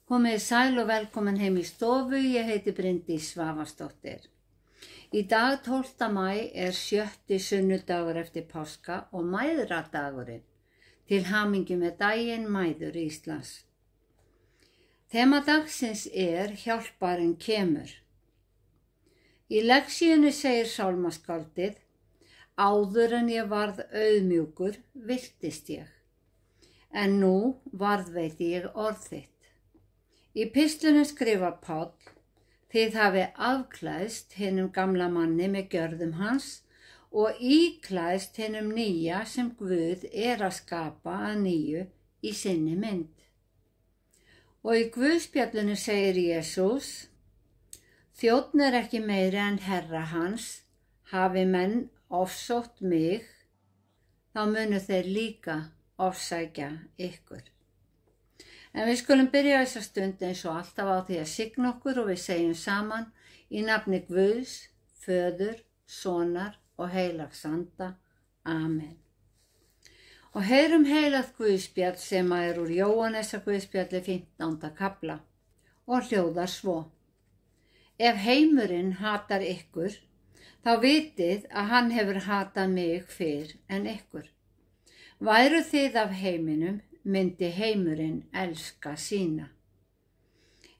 Komið sæl og velkomin heim í stofu, ég heiti Bryndís Svavarsdóttir. Í dag 12. maí er 7. sunnudagur eftir páska og mæðradagurinn. Til hamingju með daginn mæður Íslands. Þema dagsins er Hjálparinn kemur. Í lexíunni segir sálmaskáldið: áður en ég varð auðmjúkur virtist ég, en nú varðveiti ég orð þitt. Í pistlunum skrifar Páll: þið hafið afklæðst hinum gamla manni með gjörðum hans og íklæðst hinum nýja sem Guð er að skapa að nýju í sinni mynd. Og í Guðspjallinu segir Jesús: þjónn er ekki meiri en herra hans, hafi menn ofsótt mig, þá munu þeir líka ofsækja ykkur. En við skulum byrja þessa stund eins og alltaf á því að signa okkur og við segjum saman í nafni Guðs, Föður, Sonar og Heilags Anda. Amen. Og heyrum heilagt Guðspjall sem er úr Jóhannesar Guðspjalli 15. kafla og hljóðar svo: ef heimurinn hatar ykkur, þá vitið að hann hefur hatað mig fyrr en ykkur. Væru þið af heiminum, myndi heimurinn elska sína.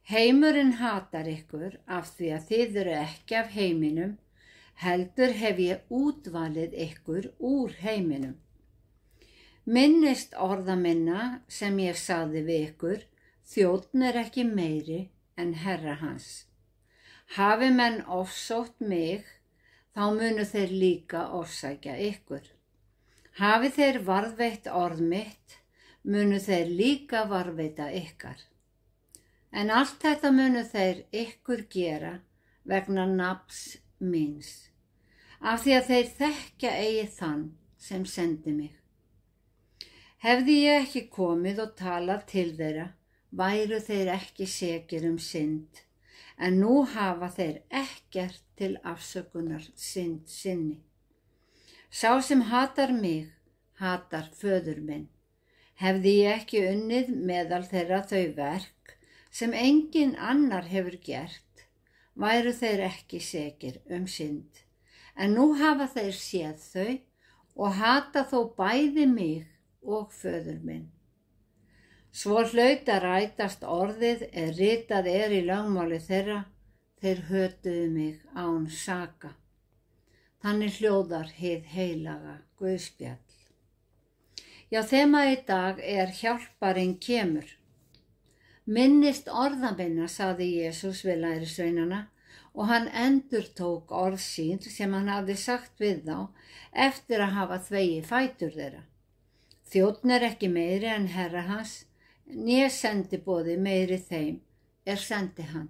Heimurinn hatar ykkur af því að þið eru ekki af heiminum, heldur hef ég útvalið ykkur úr heiminum. Minnist orða minna sem ég sagði við ykkur, þjónn er ekki meiri en herra hans. Hafi menn ofsótt mig, þá munu þeir líka ofsækja ykkur. Hafi þeir varðveitt orð mitt, munu þeir líka varðveita ykkar. En allt þetta munu þeir ykkur gera vegna nafns míns, af því að þeir þekkja eigi þann sem sendi mig. Hefði ég ekki komið og talað til þeirra, væru þeir ekki sekir synd, en nú hafa þeir ekkert til afsökunar synd sinni. Sá sem hatar mig, hatar föður minn. Hefði ég ekki unnið meðal þeirra þau verk sem enginn annar hefur gert, væru þeir ekki sekir synd. En nú hafa þeir séð þau og hata þó bæði mig og föður minn. Svo hlaut að rætast orðið ritað í lögmáli þeirra, þeir hötuðu mig án saka. Þannig hljóðar hið heilaga Guðspjall. Já, þema í dag er Hjálparinn kemur. Minnist orða minna, sagði Jesús við lærisveinana, og hann endurtók orð sín sem hann hafði sagt við þá eftir að hafa þvegið fætur þeirra. Þjónn er ekki meiri en herra hans, né sendiboði meiri þeim sendi hann.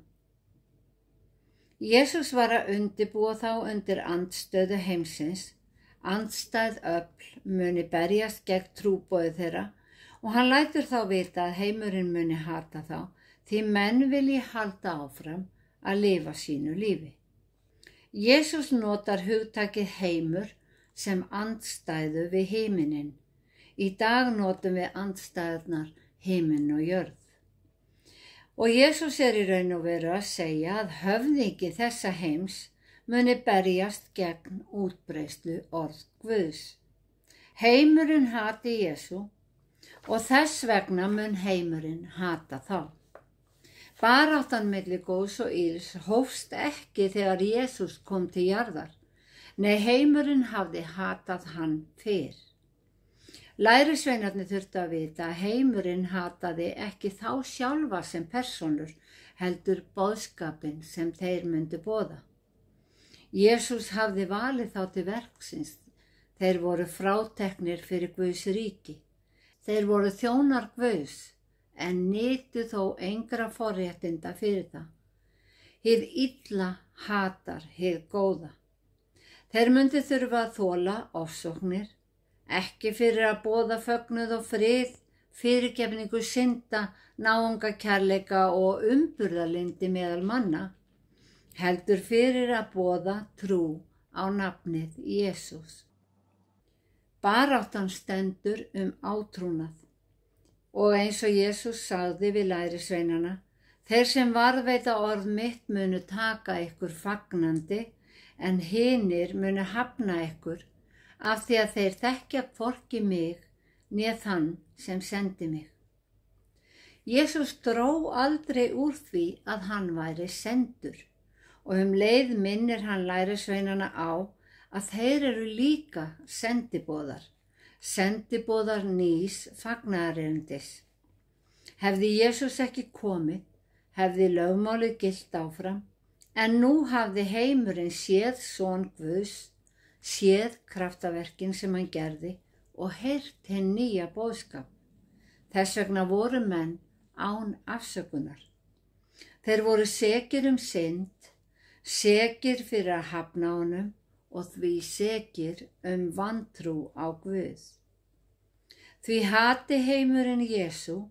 Jesús var að undirbúa þá undir andstöðu heimsins. Andstæð öfl muni berjast gegn trúboði þeirra og hann lætur þá vita að heimurinn muni hata þá, því menn vilji halda áfram að lifa sínu lífi. Jesús notar hugtakið heimur sem andstæðu við himininn. Í dag notum við andstæðurnar himinn og jörð. Og Jesús í raun og veru að segja að höfðingi þessa heims muni berjast gegn útbreiðslu orð Guðs. Heimurinn hati Jesú og þess vegna mun heimurinn hata þá. Baráttan milli góðs og ills hófst ekki þegar Jesús kom til jarðar. Nei, heimurinn hafði hatað hann fyrr. Lærisveinarnir þurftu að vita að heimurinn hataði ekki þá sjálfa sem persónur, heldur boðskapinn sem þeir myndu boða. Jesús hafði valið þá til verksins. Þeir voru fráteknir fyrir Guðs ríki. Þeir voru þjónar Guðs, en nytu þó engra forréttinda fyrir það. Hið illa hatar hið góða. Þeir myndu þurfa að þola ofsóknir, ekki fyrir að boða fögnuð og frið, fyrirgefningu synda, náungakærleika og umburðarlyndi meðal manna, heldur fyrir að boða trú á nafnið Jesús. Baráttan stendur átrúnað. Og eins og Jesús sagði við lærisveinana, þeir sem varðveita orð mitt munu taka ykkur fagnandi, en hinir munu hafna ykkur, af því að þeir þekkja hvorki mig né þann sem sendi mig. Jesús dró aldrei úr því að hann væri sendur og leið minnir hann lærisveinana á að þeir eru líka sendiboðar nýs fagnaðarerindis. Hefði Jesús ekki komið, hefði lögmálið gilt áfram, en nú hafði heimurinn séð son Guðs, séð kraftaverkin sem hann gerði og heyrt hinn nýja boðskap. Þess vegna voru menn án afsökunar. Þeir voru sekir synd, sekir fyrir að hafna honum og því sekir vantrú á Guð. Því hati heimurinn Jesú,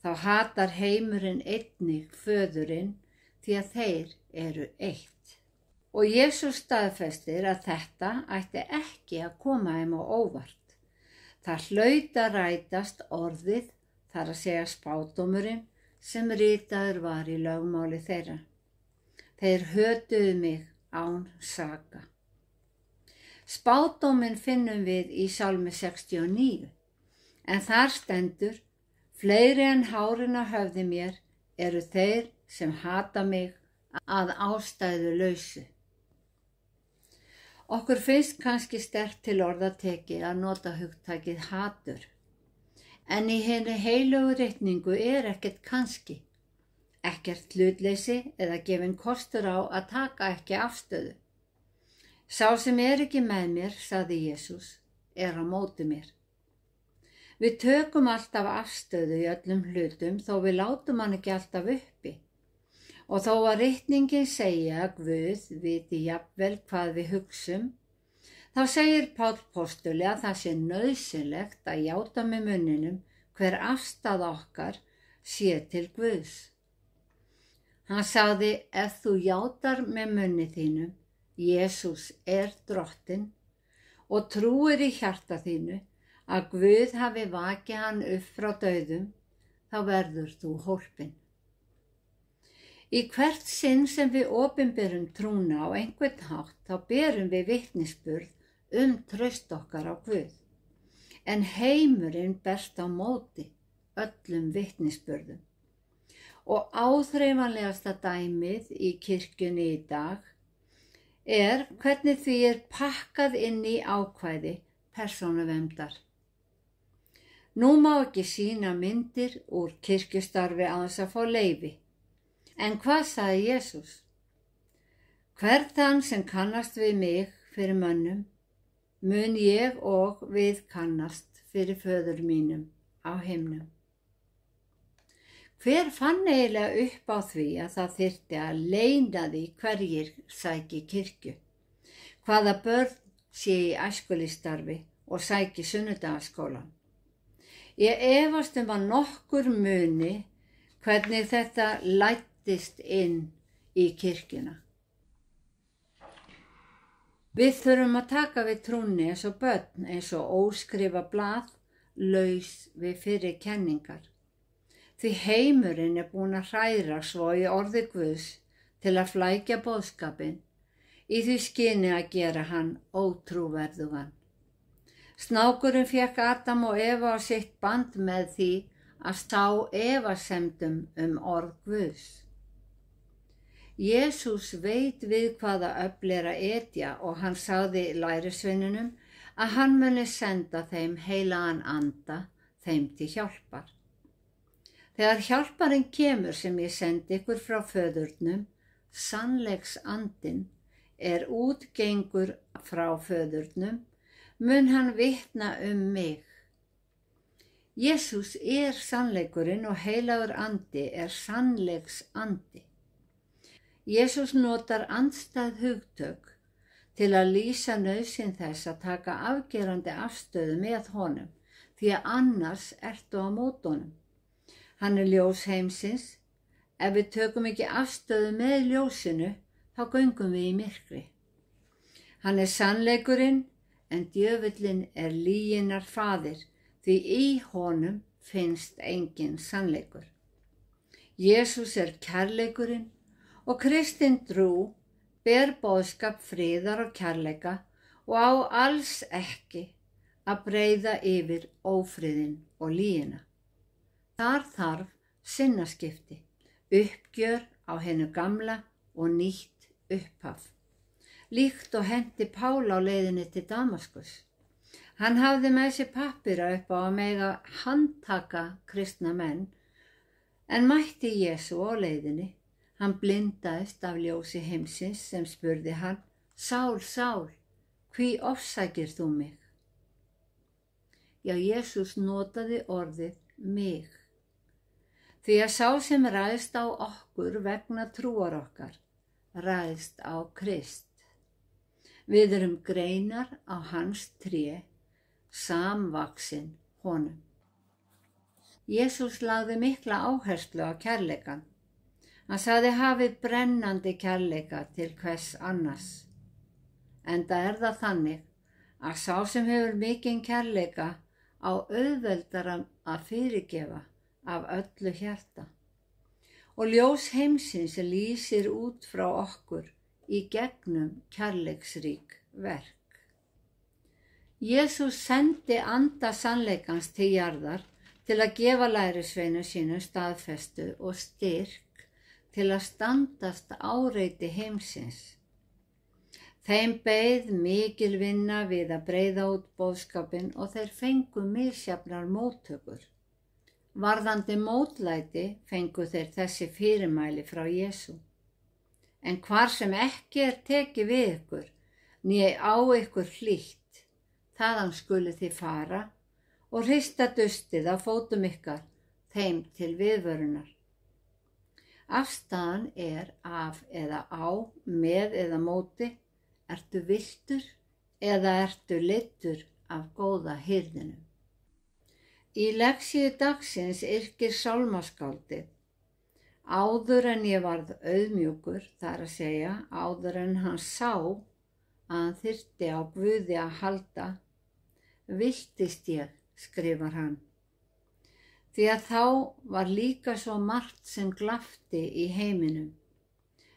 þá hatar heimurinn einnig föðurinn, því að þeir eru eitt. Og Jesús staðfestir að þetta ætti ekki að koma þeim á óvart. Það hlaut að rætast orðið, þar að segja spádómurinn, sem ritaður var í lögmáli þeirra. Þeir hötuðu mig án saka. Spádóminn finnum við í Sálmi 69, en þar stendur, fleiri en hárin á höfði mér eru þeir sem hata mig að ástæðu lausu. Okkur finnst kannski sterkt til orða tekið að nota hugtakið hatur. En í hinni heilögu ritningu ekkert kannski, ekkert hlutleysi eða gefinn kostur á að taka ekki afstöðu. Sá sem ekki með mér, sagði Jesús, á móti mér. Við tökum alltaf afstöðu í öllum hlutum þó við látum hann ekki alltaf uppi. Og þó að ritningin segja að Guð viti jafnvel hvað við hugsum, þá segir Páll postuli að það sé nauðsynlegt að játa með munninum hver afstaða okkar sé til Guðs. Hann sagði, ef þú játar með munni þínum, Jesús drottinn, og trúir í hjarta þínu að Guð hafi vakið hann upp frá dauðum, þá verður þú hólpinn. Í hvert sinn sem við opinberum trúna á einhvern hátt, þá berum við vitnisburð traust okkar á Guð. En heimurinn berst á móti öllum vitnisburðum. Og áþreifanlegasta dæmið í kirkjunni í dag hvernig því pakkað inn í ákvæði persónuverndar. Nú má ekki sýna myndir úr kirkjustarfi án þess að fá leyfi. En hvað sagði Jesús? Hvern þann sem kannast við mig fyrir mönnum, mun ég og við kannast fyrir föður mínum á himnum. Hver fann eiginlega upp á því að það þyrfti að leyna því hverjir sæki kirkju? Hvaða börn sé í æskulýðsstarfi og sæki sunnudagaskólann? Ég efast að nokkur muni hvernig þetta læddist inn í kirkjuna. Við þurfum að taka við trúnni eins og börn, eins og óskrifa blað, laus við fyrri kenningar. Því heimurinn búinn að hræra svo í orði Guðs til að flækja boðskapinn, í því skyni að gera hann ótrúverðugan. Snákurinn fékk Adam og Eva á sitt band með því að stá efasemdum orð Guðs. Jesús veit við hvaða öfl að etja og hann sagði lærisveinunum að hann muni senda þeim heilagan anda, þeim til hjálpar. Þegar hjálparinn kemur sem ég sendi ykkur frá föðurnum, sannleiks andinn útgengur frá föðurnum, mun hann vitna mig. Jesús sannleikurinn og heilagur andi sannleiks andi. Jesús notar andstæð hugtök til að lýsa nauðsyn þess að taka afgerandi afstöðu með honum, því að annars ertu á móti honum. Hann ljós heimsins. Ef við tökum ekki afstöðu með ljósinu, þá göngum við í myrkri. Hann sannleikurinn, en djöfullinn lyginnar faðir, því í honum finnst engin sannleikur. Jesús er kærleikurinn og kristin trú ber boðskap friðar og kærleika og á alls ekki að breiða yfir ófriðinn og lygina. Þar þarf sinnaskipti, uppgjör á hinu gamla og nýtt upphaf. Líkt og henti Pál á leiðinni til Damaskus. Hann hafði með sér pappíra upp á að mega handtaka kristna menn, en mætti Jesú á leiðinni. Hann blindaðist af ljósi heimsins sem spurði hann: Sál, Sál, hví ofsækir þú mig? Já, Jesús notaði orðið mig. Því að sá sem ræðst á okkur vegna trúar okkar, ræðst á Krist. Við erum greinar á hans tré, samvaxin honum. Jesús lagði mikla áherslu á kærleikann. Hann sagði: hafið brennandi kærleika til hvers annars. Enda er það þannig að sá sem hefur mikinn kærleika á auðveldara að fyrirgefa af öllu hjarta. Og ljós heimsins lýsir út frá okkur í gegnum kærleiksrík verk. Jesús sendi anda sannleikans til jarðar til að gefa lærisveinum sínum staðfestu og styrk til að standast áreiti heimsins. Þeim beið mikil vinna við að breiða út boðskapinn og þeir fengu misjafnar móttökur. Varðandi mótlæti fengu þeir þessi fyrirmæli frá Jesú. En hvar sem ekki er tekið við ykkur, né á ykkur hlýtt, þaðan skulu þið fara og hrista dustið af fótum ykkar þeim til viðvörunar. Afstaðan er af eða á, með eða móti, ertu villtur eða ertu leiddur af góða hirðinum. Í lexíu dagsins yrkir sálmaskáldið: áður en ég varð auðmjúkur, það er að segja, áður en hann sá að hann þyrfti á Guði að halda, villtist ég, skrifar hann. Því að þá var líka svo margt sem glafti í heiminum.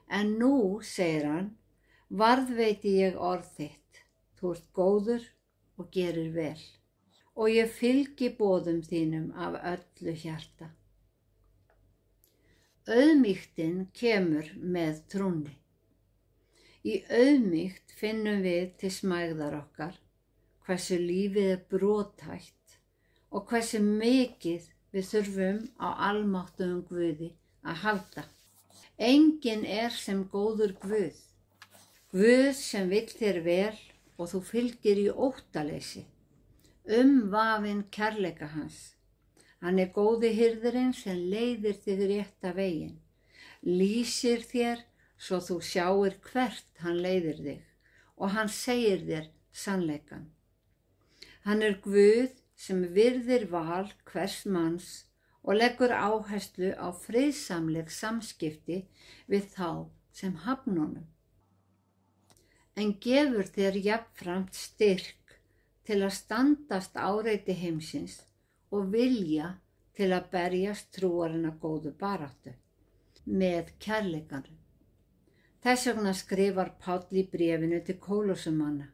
En nú, segir hann, varðveiti ég orð þitt, þú ert góður og gerir vel, og ég fylgi boðum þínum af öllu hjarta. Auðmýktin kemur með trúnni. Í auðmýkt finnum við til smægðar okkar hversu lífið er brothætt og hversu mikið við þurfum á almáttugum Guði að halda. Enginn er sem góður Guð. Guð sem vill þér vel og þú fylgir í óttaleysi. Vafinn kærleika hans. Hann er góði hirðirinn sem leiðir þig rétta veginn. Lýsir þér svo þú sjáir hvert hann leiðir þig og hann segir þér sannleikann. Hann er Guð sem virðir val hvers manns og leggur áherslu á friðsamleg samskipti við þá sem hafna honum. En gefur þér jafnframt styrk til að standast áreiti heimsins og vilja til að berjast trúarina góðu baráttu með kærleikanum. Þess vegna skrifar Páll í bréfinu til Kólósumanna: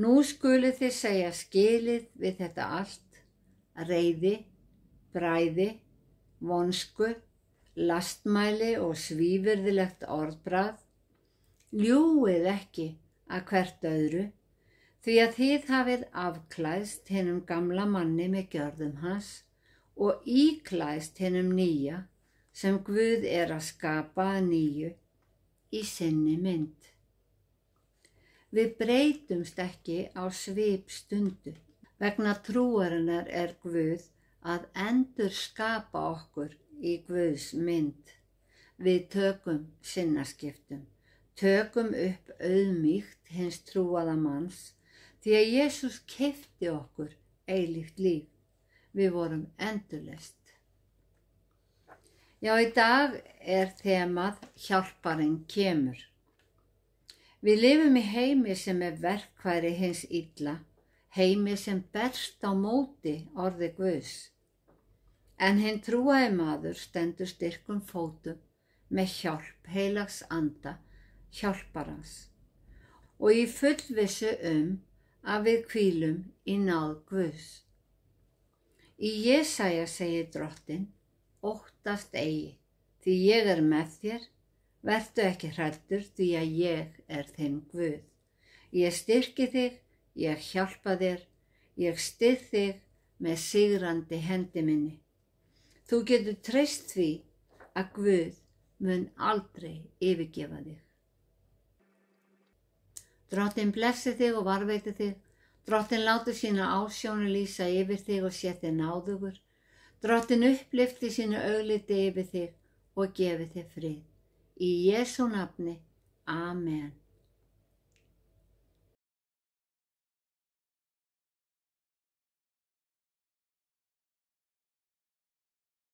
nú skuluð þið segja skilið við þetta allt, reiði, bræði, vonsku, lastmæli og svívirðilegt orðbragð. Ljúgið ekki að hvert öðru, því að þið hafið afklæðst hinum gamla manni með gjörðum hans og íklæðst hinum nýja sem Guð er að skapa að nýju í sinni mynd. Við breytumst ekki á svipstundu. Vegna trúarinnar er Guð að endurskapa okkur í Guðs mynd. Við tökum sinnaskiptum, tökum upp auðmýkt hins trúaða manns, því að Jesús keypti okkur eilíft líf. Við vorum endurleyst. Já, í dag er þemað Hjálparinn kemur. Við lifum í heimi sem er verkfæri hins illa, heimi sem berst á móti orði Guðs. En hinn trúaði maður stendur styrkum fótum með hjálp heilags anda hjálparans og í fullvissu að við hvílum í náð Guðs. Í Jesaja segir Drottinn: óttast eigi, því ég er með þér, vertu ekki hræddur, því að ég er þinn Guð. Ég styrki þig, ég hjálpa þér, ég styð þig með sigrandi hendi minni. Þú getur treyst því að Guð mun aldrei yfirgefa þig. Drottinn blessi þig og varveiti þig. Drottinn láti sína ásjónu lýsa yfir þig og sé þig náðugur. Drottinn upplyfti sínu augliti yfir þig og gefi þig frið. Í Jesú nafni. Amen.